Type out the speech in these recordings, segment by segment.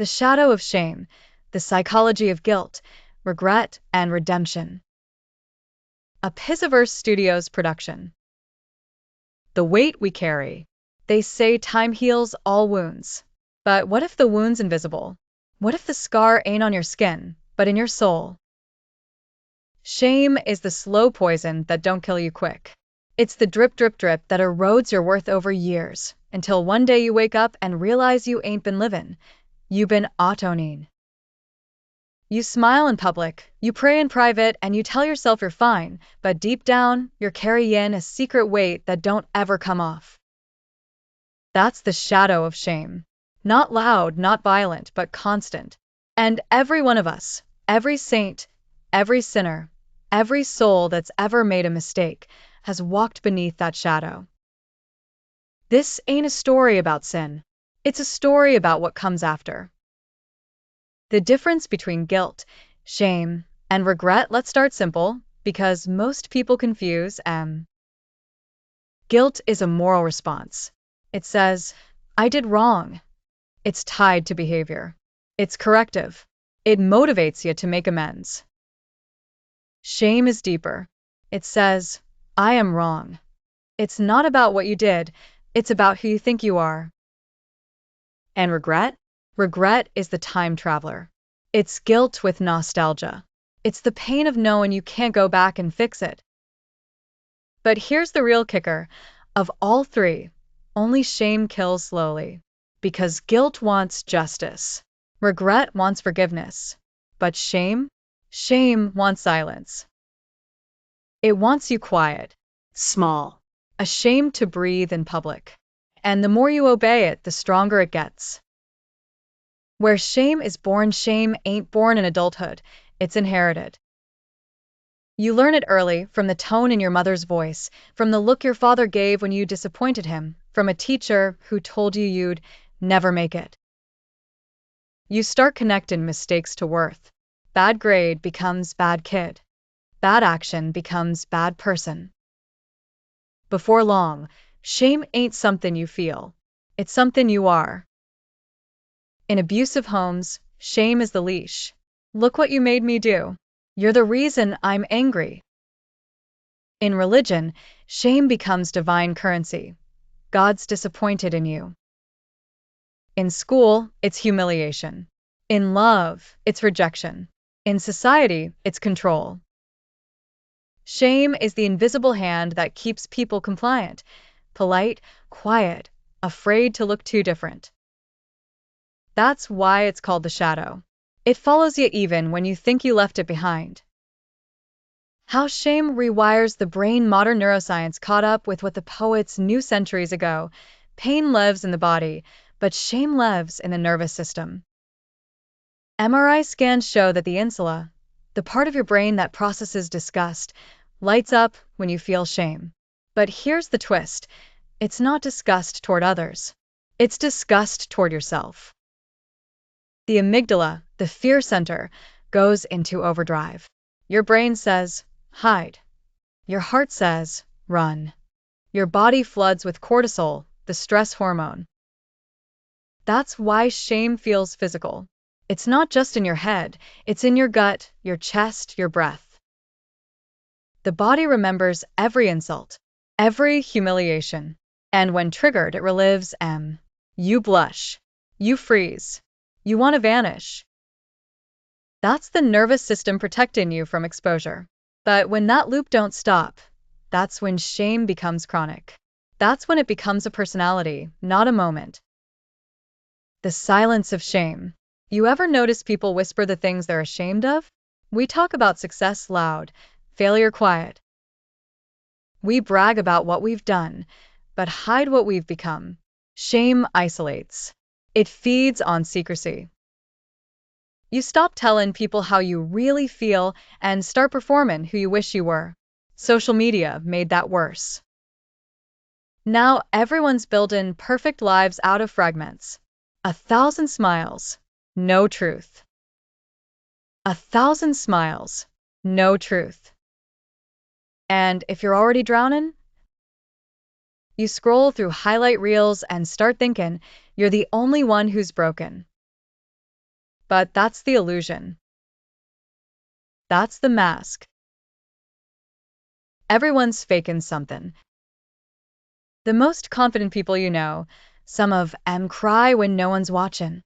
The shadow of shame, the psychology of guilt, regret, and redemption. A Pizzaverse Studios production. The weight we carry. They say time heals all wounds. But what if the wound's invisible? What if the scar ain't on your skin, but in your soul? Shame is the slow poison that don't kill you quick. It's the drip, drip, drip that erodes your worth over years, until one day you wake up and realize you ain't been living. You've been autoning. You smile in public, you pray in private, and you tell yourself you're fine, but deep down, you're carrying a secret weight that don't ever come off. That's the shadow of shame. Not loud, not violent, but constant. And every one of us, every saint, every sinner, every soul that's ever made a mistake, has walked beneath that shadow. This ain't a story about sin. It's a story about what comes after. The difference between guilt, shame, and regret, let's start simple, because most people confuse Guilt is a moral response. It says, I did wrong. It's tied to behavior. It's corrective. It motivates you to make amends. Shame is deeper. It says, I am wrong. It's not about what you did, it's about who you think you are. And regret? Regret is the time traveler. It's guilt with nostalgia. It's the pain of knowing you can't go back and fix it. But here's the real kicker. Of all three, only shame kills slowly. Because guilt wants justice. Regret wants forgiveness. But shame? Shame wants silence. It wants you quiet, small, ashamed to breathe in public. And the more you obey it, the stronger it gets. Where shame is born, shame ain't born in adulthood, it's inherited. You learn it early, from the tone in your mother's voice, from the look your father gave when you disappointed him, from a teacher who told you you'd never make it. You start connecting mistakes to worth. Bad grade becomes bad kid. Bad action becomes bad person. Before long, shame ain't something you feel. It's something you are. In abusive homes, shame is the leash. Look what you made me do. You're the reason I'm angry. In religion, shame becomes divine currency. God's disappointed in you. In school, it's humiliation. In love, it's rejection. In society, it's control. Shame is the invisible hand that keeps people compliant, polite, quiet, afraid to look too different. That's why it's called the shadow. It follows you even when you think you left it behind. How shame rewires the brain. Modern neuroscience caught up with what the poets knew centuries ago. Pain lives in the body, but shame lives in the nervous system. MRI scans show that the insula, the part of your brain that processes disgust, lights up when you feel shame. But here's the twist. It's not disgust toward others. It's disgust toward yourself. The amygdala, the fear center, goes into overdrive. Your brain says, hide. Your heart says, run. Your body floods with cortisol, the stress hormone. That's why shame feels physical. It's not just in your head, it's in your gut, your chest, your breath. The body remembers every insult, every humiliation. And when triggered, it relives You blush. You freeze. You want to vanish. That's the nervous system protecting you from exposure. But when that loop don't stop, that's when shame becomes chronic. That's when it becomes a personality, not a moment. The silence of shame. You ever notice people whisper the things they're ashamed of? We talk about success loud, failure quiet. We brag about what we've done, but hide what we've become. Shame isolates. It feeds on secrecy. You stop telling people how you really feel and start performing who you wish you were. Social media made that worse. Now everyone's building perfect lives out of fragments. 1,000 smiles, no truth. 1,000 smiles, no truth. And if you're already drowning, you scroll through highlight reels and start thinking you're the only one who's broken. But that's the illusion. That's the mask. Everyone's faking something. The most confident people you know, some of 'em cry when no one's watching.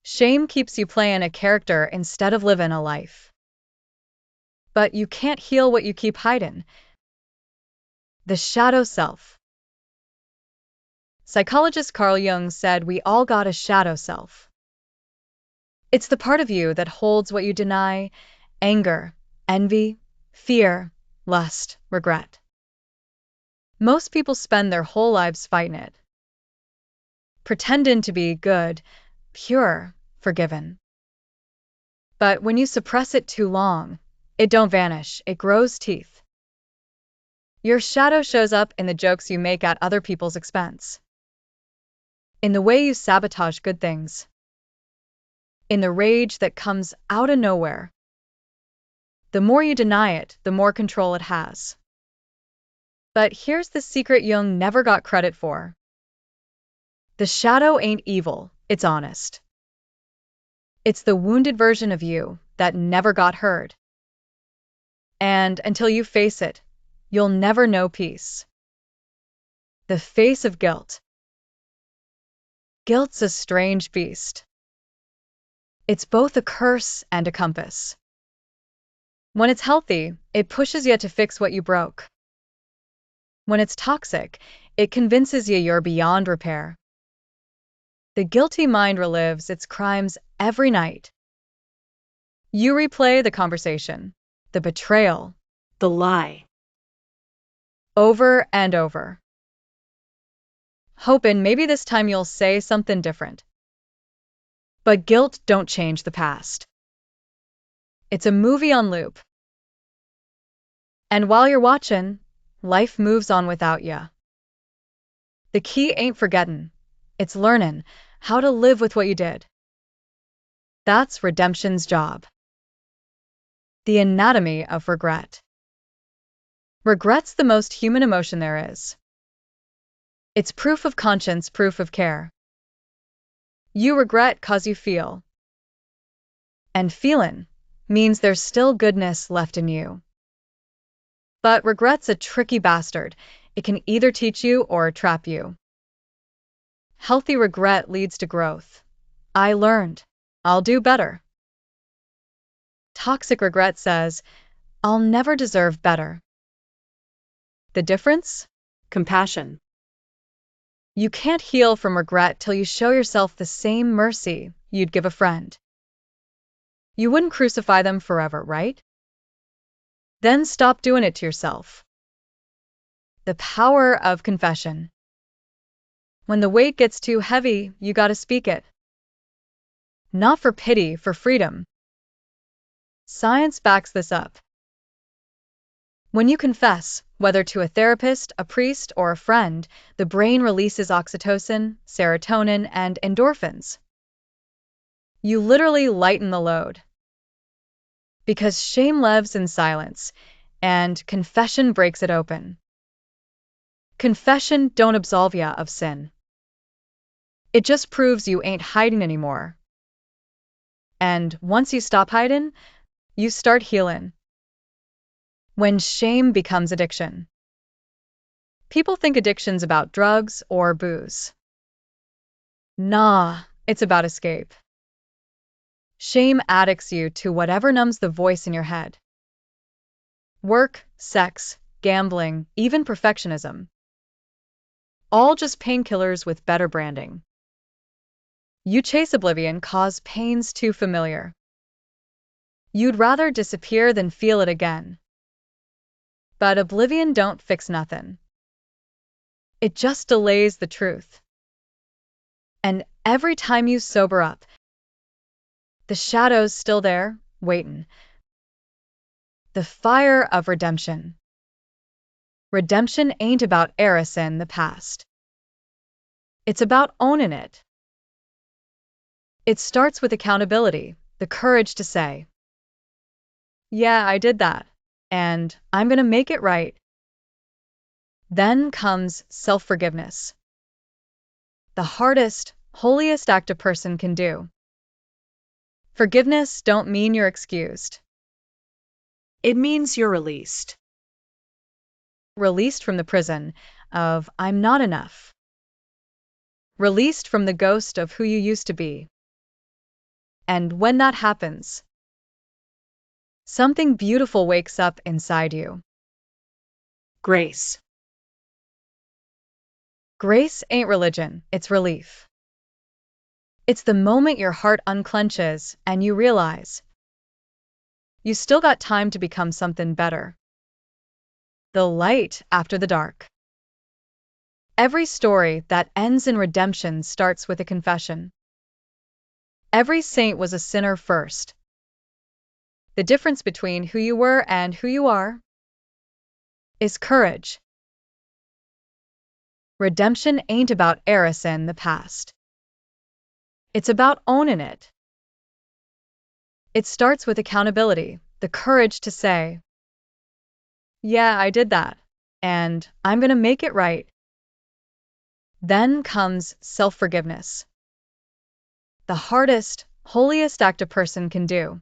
Shame keeps you playing a character instead of living a life. But you can't heal what you keep hiding. The shadow self. Psychologist Carl Jung said we all got a shadow self. It's the part of you that holds what you deny: anger, envy, fear, lust, regret. Most people spend their whole lives fighting it, pretending to be good, pure, forgiven. But when you suppress it too long, it don't vanish, it grows teeth. Your shadow shows up in the jokes you make at other people's expense, in the way you sabotage good things, in the rage that comes out of nowhere. The more you deny it, the more control it has. But here's the secret Jung never got credit for. The shadow ain't evil, it's honest. It's the wounded version of you that never got heard. And until you face it, you'll never know peace. The face of guilt. Guilt's a strange beast. It's both a curse and a compass. When it's healthy, it pushes you to fix what you broke. When it's toxic, it convinces you you're beyond repair. The guilty mind relives its crimes every night. You replay the conversation, the betrayal, the lie, over and over, hoping maybe this time you'll say something different. But guilt don't change the past. It's a movie on loop. And while you're watching, life moves on without you. The key ain't forgetting, it's learning how to live with what you did. That's redemption's job. The anatomy of regret. Regret's the most human emotion there is. It's proof of conscience, proof of care. You regret 'cause you feel. And feeling means there's still goodness left in you. But regret's a tricky bastard. It can either teach you or trap you. Healthy regret leads to growth. I learned. I'll do better. Toxic regret says, I'll never deserve better. The difference? Compassion. You can't heal from regret till you show yourself the same mercy you'd give a friend. You wouldn't crucify them forever, right? Then stop doing it to yourself. The power of confession. When the weight gets too heavy, you gotta speak it. Not for pity, for freedom. Science backs this up. When you confess, whether to a therapist, a priest, or a friend, the brain releases oxytocin, serotonin, and endorphins. You literally lighten the load. Because shame lives in silence, and confession breaks it open. Confession don't absolve ya of sin. It just proves you ain't hiding anymore. And once you stop hiding, you start healing. When shame becomes addiction. People think addiction's about drugs or booze. Nah, it's about escape. Shame addicts you to whatever numbs the voice in your head. Work, sex, gambling, even perfectionism. All just painkillers with better branding. You chase oblivion 'cause pain's too familiar. You'd rather disappear than feel it again. But oblivion don't fix nothing. It just delays the truth. And every time you sober up, the shadow's still there, waiting. The fire of redemption. Redemption ain't about erasing the past. It's about owning it. It starts with accountability, the courage to say, yeah, I did that, and I'm gonna make it right. Then comes self-forgiveness. The hardest, holiest act a person can do. Forgiveness don't mean you're excused. It means you're released. Released from the prison of I'm not enough. Released from the ghost of who you used to be. And when that happens, something beautiful wakes up inside you. Grace. Grace ain't religion, it's relief. It's the moment your heart unclenches and you realize you still got time to become something better. The light after the dark. Every story that ends in redemption starts with a confession. Every saint was a sinner first. The difference between who you were and who you are is courage. Redemption ain't about erasing the past. It's about owning it. It starts with accountability, the courage to say, yeah, I did that, and I'm going to make it right. Then comes self-forgiveness. The hardest, holiest act a person can do.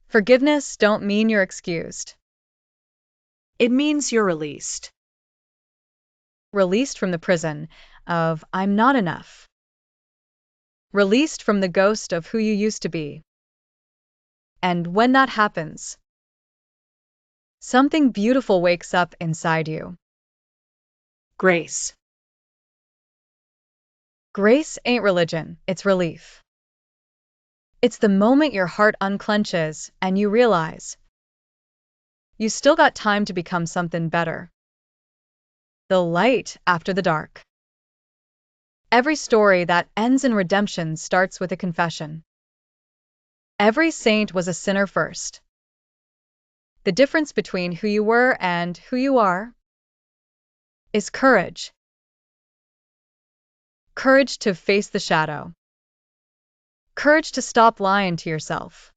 Forgiveness don't mean you're excused. It means you're released. Released from the prison of I'm not enough. Released from the ghost of who you used to be. And when that happens, something beautiful wakes up inside you. Grace. Grace ain't religion, it's relief. It's the moment your heart unclenches and you realize you still got time to become something better. The light after the dark. Every story that ends in redemption starts with a confession. Every saint was a sinner first. The difference between who you were and who you are is courage. Courage to face the shadow. Courage to stop lying to yourself.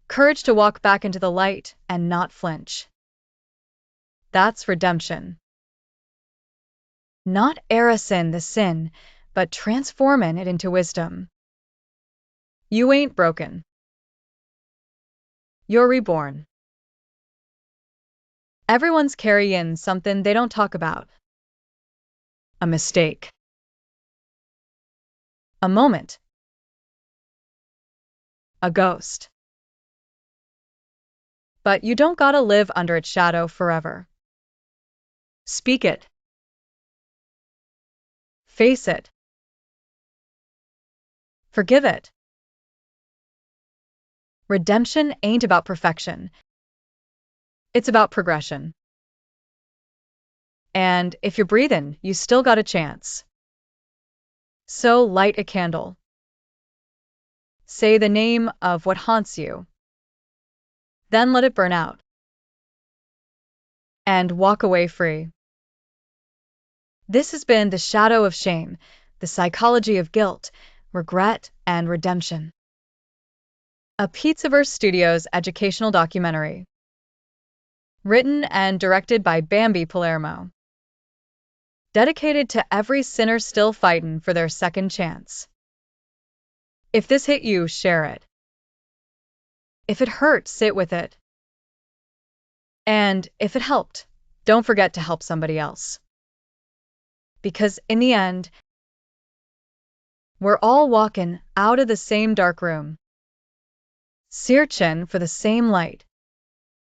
Courage to walk back into the light and not flinch. That's redemption. Not erasing the sin, but transforming it into wisdom. You ain't broken. You're reborn. Everyone's carrying something they don't talk about. A mistake. A moment. A ghost. But you don't gotta live under its shadow forever. Speak it. Face it. Forgive it. Redemption ain't about perfection. It's about progression. And if you're breathing, you still got a chance. So light a candle. Say the name of what haunts you. Then let it burn out. And walk away free. This has been The Shadow of Shame, the psychology of guilt, regret, and redemption. A Pizzaverse Studios educational documentary. Written and directed by Bambi Palermo. Dedicated to every sinner still fighting for their second chance. If this hit you, share it. If it hurt, sit with it. And if it helped, don't forget to help somebody else. Because in the end, we're all walking out of the same dark room, searching for the same light.